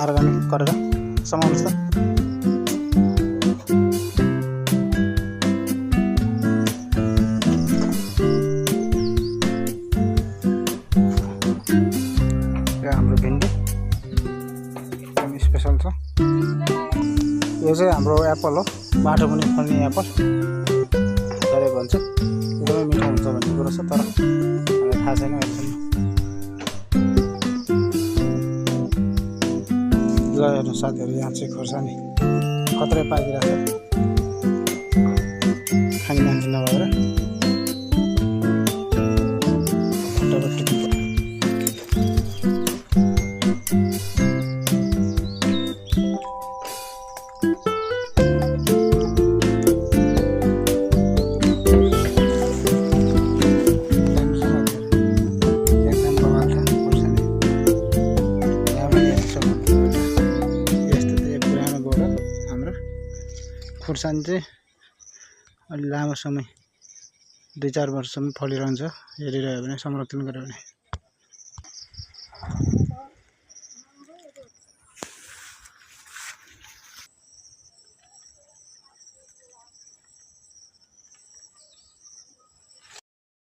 Organic गरेर समाउनुहोस् त। हाम्रो भिन्डी एकदम स्पेशल छ। यो चाहिँ हाम्रो एप्पल हो, माटो पनि फल्ने एप्पल धेरै भन्छ, एकदमै मिठो हुन्छ भन्ने कुरो छ, तर मलाई थाहा छैन अहिलेसम्म। ल हेर्नु साथीहरू, यहाँ चाहिँ खोर्सानी खत्रै पाकिरहेको छ खाने मान्छे नभएर। खुर्सानी चाहिँ अलि लामो समय 2-4 वर्षसम्म फलिरहन्छ, हेरिरह्यो भने, संरक्षण गर्यो भने।